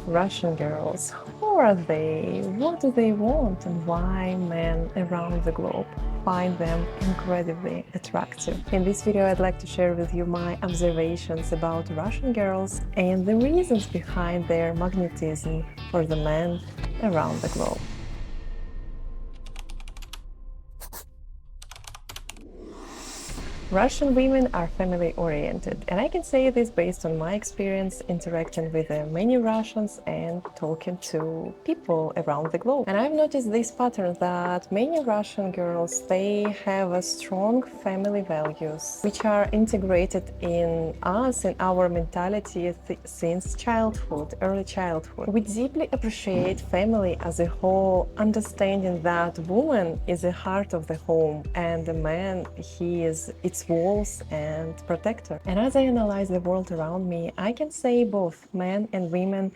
Russian girls. Who are they? What do they want? And why men around the globe find them incredibly attractive? In this video, I'd like to share with you my observations about Russian girls and the reasons behind their magnetism for the men around the globe. Russian women are family-oriented, and I can say this based on my experience interacting with many Russians and talking to people around the globe. And I've noticed this pattern that many Russian girls, they have a strong family values, which are integrated in us, in our mentality since childhood, early childhood. We deeply appreciate family as a whole, understanding that woman is the heart of the home and the man, he is its walls and protector. And as I analyze the world around me, I can say both men and women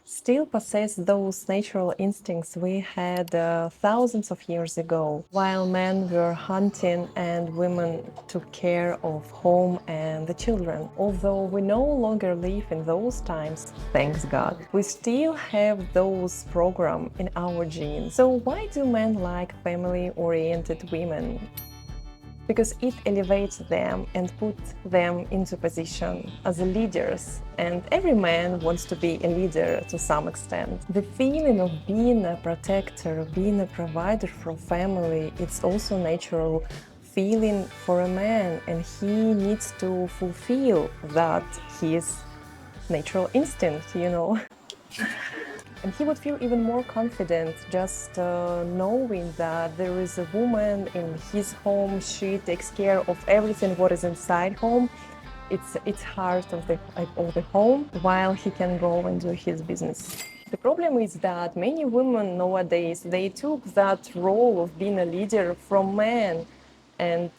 still possess those natural instincts we had thousands of years ago. While men were hunting and women took care of home and the children. Although we no longer live in those times, thanks God, we still have those programs in our genes. So why do men like family-oriented women? Because it elevates them and puts them into position as leaders, and every man wants to be a leader to some extent. The feeling of being a protector, being a provider for family, it's also natural feeling for a man, and he needs to fulfill that his natural instinct, you know. And he would feel even more confident just knowing that there is a woman in his home. She takes care of everything what is inside home. It's heart of the home, while he can go and do his business. The problem is that many women nowadays, they took that role of being a leader from men, and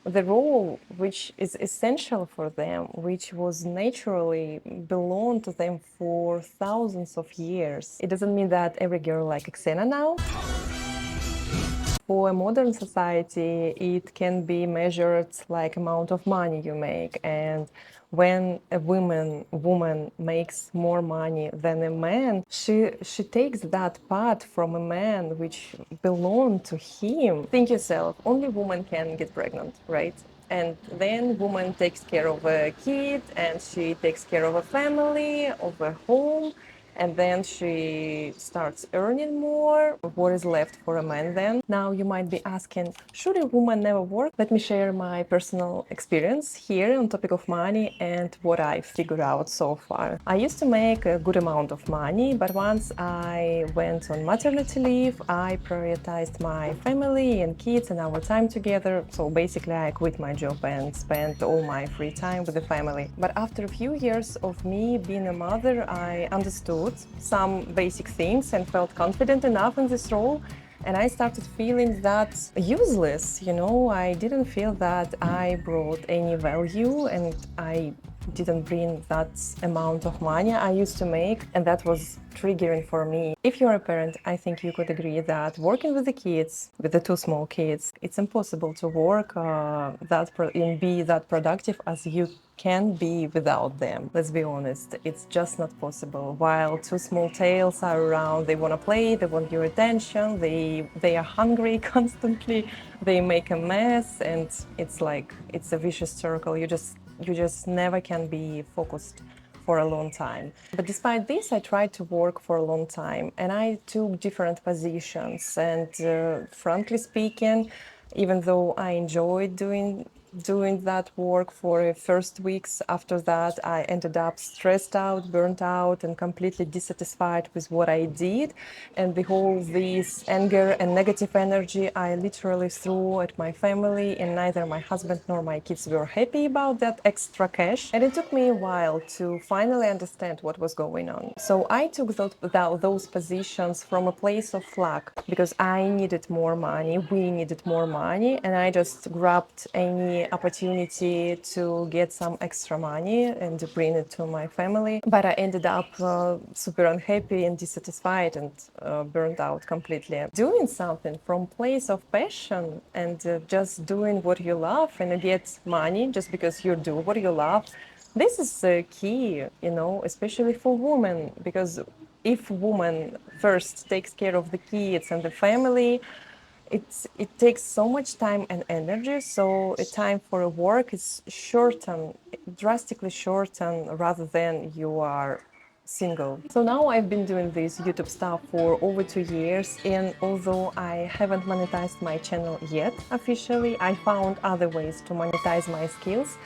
the role which is essential for them, which was naturally belonged to them for thousands of years. It doesn't mean that every girl like Xena now. For a modern society, it can be measured like amount of money you make, and when a woman makes more money than a man, she takes that part from a man which belonged to him. Think yourself, only woman can get pregnant, right? And then woman takes care of a kid, and she takes care of a family, of a home, and then she starts earning more. What is left for a man then? Now you might be asking, should a woman never work? Let me share my personal experience here on topic of money and what I figured out so far. I used to make a good amount of money, but once I went on maternity leave, I prioritized my family and kids and our time together. So basically I quit my job and spent all my free time with the family. But after a few years of me being a mother, I understood some basic things and felt confident enough in this role, and I started feeling that useless, you know. I didn't feel that I brought any value, and I didn't bring that amount of money I used to make, and that was triggering for me. If you're a parent, I think you could agree that working with the kids, with the two small kids, it's impossible to work and be that productive as you can be without them. Let's be honest, it's just not possible. While two small tails are around, they want to play, they want your attention, they are hungry constantly, they make a mess, and it's like, it's a vicious circle. You just never can be focused for a long time. But despite this, I tried to work for a long time, and I took different positions. And frankly speaking, even though I enjoyed doing that work for the first weeks, after that I ended up stressed out, burnt out, and completely dissatisfied with what I did. And the whole this anger and negative energy I literally threw at my family, and neither my husband nor my kids were happy about that extra cash. And it took me a while to finally understand what was going on. So I took those positions from a place of lack, because I needed more money, we needed more money, and I just grabbed any opportunity to get some extra money and to bring it to my family. But I ended up super unhappy and dissatisfied and burned out completely. Doing something from place of passion and just doing what you love and you get money just because you do what you love, this is key, you know, especially for women, because if woman first takes care of the kids and the family, it takes so much time and energy, so a time for a work is shortened, drastically shortened, rather than you are single. So now I've been doing this YouTube stuff for over 2 years, and although I haven't monetized my channel yet officially, I found other ways to monetize my skills.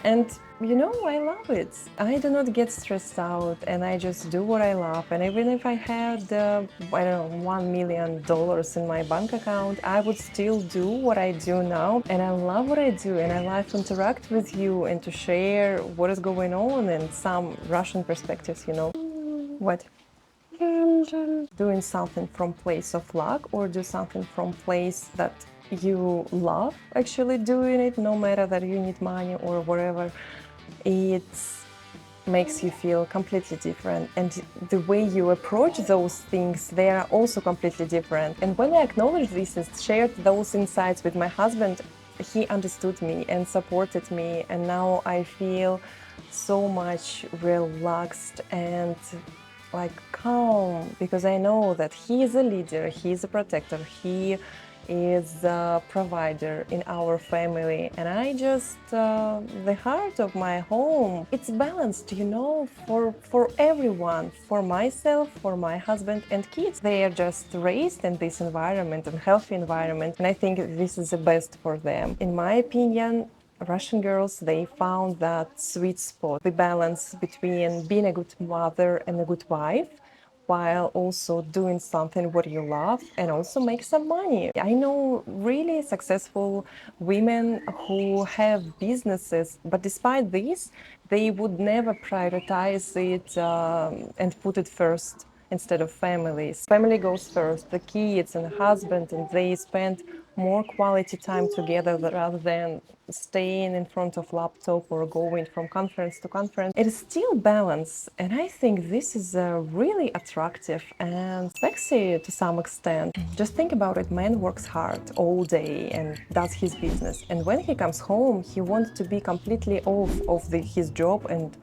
And you know, I love it. I do not get stressed out, and I just do what I love. And even if I had, I don't know, $1 million in my bank account, I would still do what I do now. And I love what I do, and I love to interact with you and to share what is going on and some Russian perspectives, you know. What? Doing something from place of luck, or do something from place that you love actually doing it, no matter that you need money or whatever, it makes you feel completely different. And the way you approach those things, they are also completely different. And when I acknowledged this and shared those insights with my husband, he understood me and supported me, and now I feel so much relaxed and like calm, because I know that he is a leader, he is a protector, he is a provider in our family, and I just the heart of my home, it's balanced, you know, for everyone, for myself, for my husband and kids. They are just raised in this environment and healthy environment, and I think this is the best for them. In my opinion, Russian girls, they found that sweet spot, the balance between being a good mother and a good wife, while also doing something what you love and also make some money. I know really successful women who have businesses, but despite this, they would never prioritize it and put it first instead of families. Family goes first, the kids and the husband, and they spend more quality time together rather than staying in front of laptop or going from conference to conference. It is still balance, and I think this is really attractive and sexy to some extent. Just think about it, man works hard all day and does his business, and when he comes home, he wants to be completely off of his job and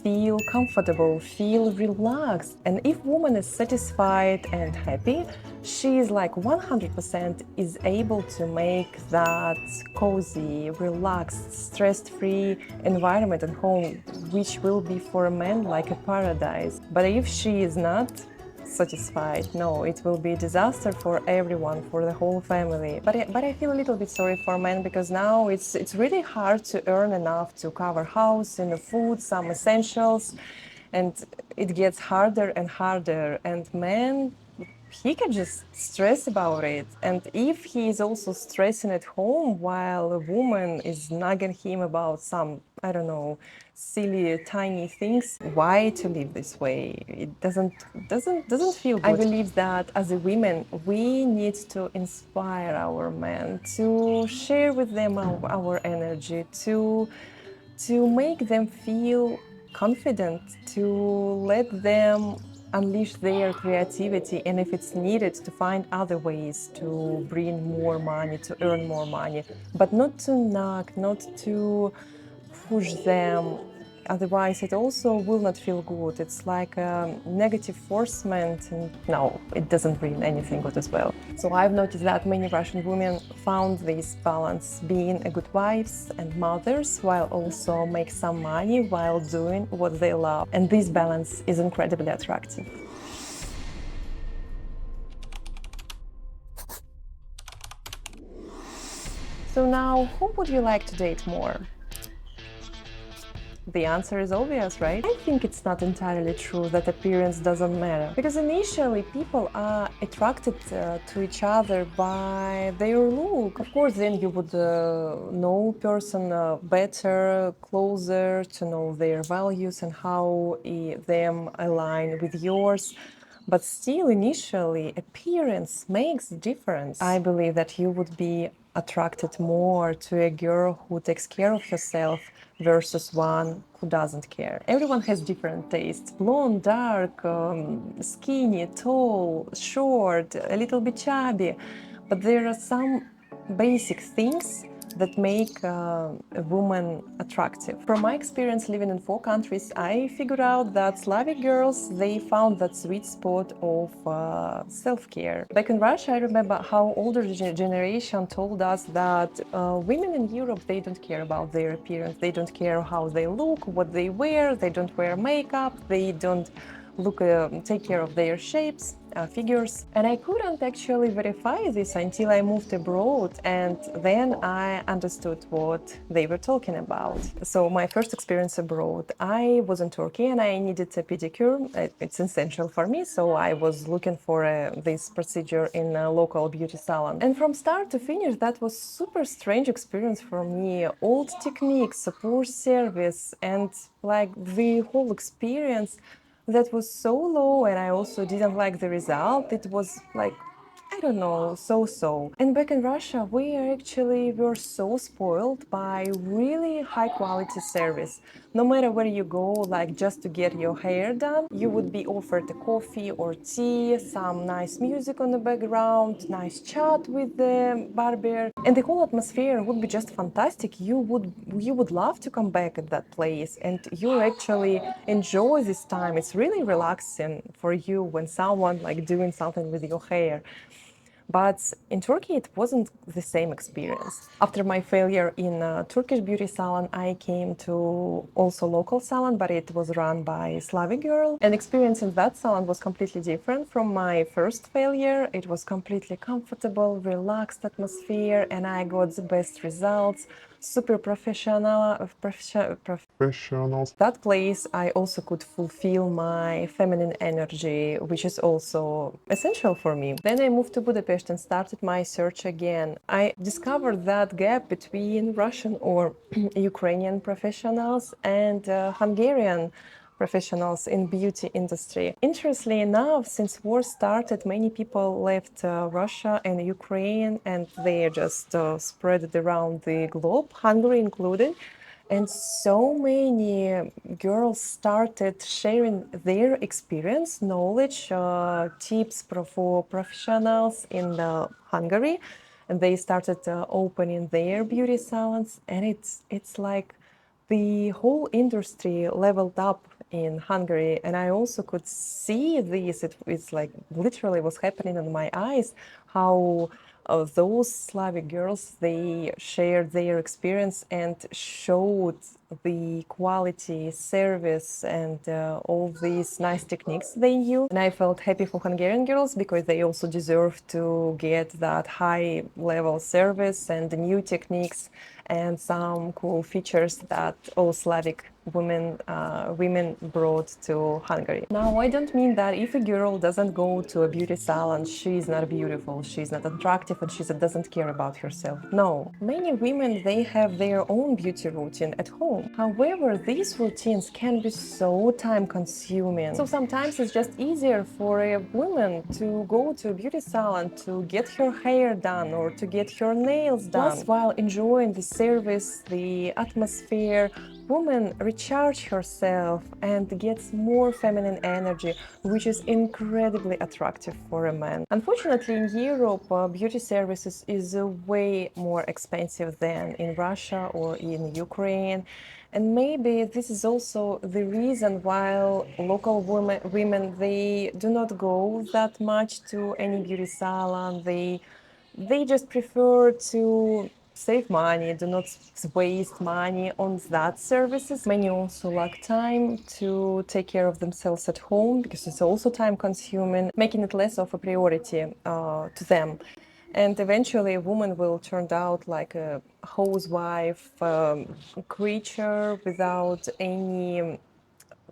feel comfortable, feel relaxed. And if woman is satisfied and happy, she is like 100% is able to make that cozy, relaxed, stress-free environment at home, which will be for a man like a paradise. But if she is not satisfied, no, it will be a disaster for everyone, for the whole family. But I feel a little bit sorry for men, because now it's really hard to earn enough to cover house and the food, some essentials, and it gets harder and harder. And men, he can just stress about it. And if he is also stressing at home while a woman is nagging him about some, I don't know, silly tiny things, why to live this way? It doesn't feel good. I believe that as a women, we need to inspire our men, to share with them our energy, to make them feel confident, to let them unleash their creativity, and if it's needed, to find other ways to bring more money, to earn more money, but not to knock, not to push them. Otherwise, it also will not feel good. It's like a negative forcement, and no, it doesn't bring anything good as well. So I've noticed that many Russian women found this balance, being a good wives and mothers, while also make some money while doing what they love. And this balance is incredibly attractive. So now, who would you like to date more? The answer is obvious, right? I think it's not entirely true that appearance doesn't matter, because initially people are attracted to each other by their look. Of course, then you would know person better, closer, to know their values and how them align with yours. But still, initially, appearance makes a difference. I believe that you would be attracted more to a girl who takes care of herself versus one who doesn't care. Everyone has different tastes. Blonde, dark, skinny, tall, short, a little bit chubby. But there are some basic things that make a woman attractive. From my experience living in 4 countries, I figured out that Slavic girls, they found that sweet spot of self-care. Back in Russia, I remember how older generation told us that women in Europe, they don't care about their appearance, they don't care how they look, what they wear, they don't wear makeup, they don't take care of their shapes, figures. And I couldn't actually verify this until I moved abroad, and then I understood what they were talking about. So my first experience abroad, I was in Turkey and I needed a pedicure. It's essential for me, so I was looking for this procedure in a local beauty salon. And from start to finish, that was super strange experience for me. Old techniques, poor service, and like the whole experience that was so low, and I also didn't like the result. It was like, I don't know, so-so. And back in Russia, we actually were so spoiled by really high quality service. No matter where you go, like just to get your hair done, you would be offered a coffee or tea, some nice music on the background, nice chat with the barber, and the whole atmosphere would be just fantastic. You would love to come back at that place, and you actually enjoy this time. It's really relaxing for you when someone like doing something with your hair. But in Turkey, it wasn't the same experience. After my failure in a Turkish beauty salon, I came to also local salon, but it was run by a Slavic girl. And experience in that salon was completely different from my first failure. It was completely comfortable, relaxed atmosphere, and I got the best results. Super professionals. That place, I also could fulfill my feminine energy, which is also essential for me. Then I moved to Budapest and started my search again. I discovered that gap between Russian or Ukrainian professionals and Hungarian professionals in beauty industry. Interestingly enough, since war started, many people left Russia and Ukraine, and they just spread it around the globe, Hungary included. And so many girls started sharing their experience, knowledge, tips for professionals in Hungary, and they started opening their beauty salons, and it's like the whole industry leveled up in Hungary, and I also could see this. It's like literally was happening on my eyes, how those Slavic girls, they shared their experience and showed the quality, service, and all these nice techniques they knew. And I felt happy for Hungarian girls because they also deserve to get that high level service and the new techniques and some cool features that all Slavic women brought to Hungary. Now, I don't mean that if a girl doesn't go to a beauty salon, she's not beautiful, she's not attractive, and she doesn't care about herself. No, many women, they have their own beauty routine at home. However, these routines can be so time-consuming. So sometimes it's just easier for a woman to go to a beauty salon to get her hair done or to get her nails done. Plus, while enjoying the service, the atmosphere, woman recharge herself and gets more feminine energy, which is incredibly attractive for a man. Unfortunately, in Europe, beauty services is way more expensive than in Russia or in Ukraine. And maybe this is also the reason why local women, they do not go that much to any beauty salon. They just prefer to save money, do not waste money on that services. Many also lack time to take care of themselves at home because it's also time consuming, making it less of a priority to them. And eventually a woman will turn out like a housewife creature without any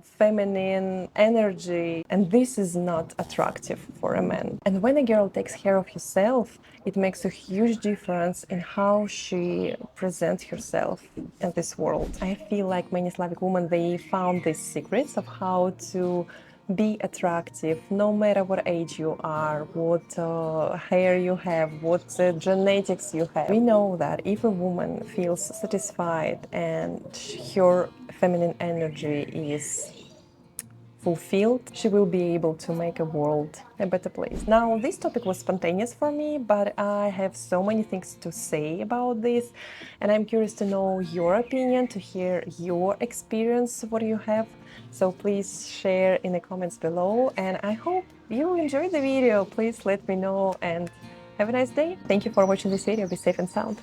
feminine energy, and this is not attractive for a man. And when a girl takes care of herself, it makes a huge difference in how she presents herself in this world. I feel like many Slavic women, they found these secrets of how to be attractive no matter what age you are, what hair you have, what genetics you have. We know that if a woman feels satisfied and her feminine energy is fulfilled, she will be able to make a world a better place. Now, this topic was spontaneous for me, but I have so many things to say about this, and I'm curious to know your opinion, to hear your experience, what you have. So please share in the comments below, and I hope you enjoyed the video. Please let me know and have a nice day. Thank you for watching this video. Be safe and sound.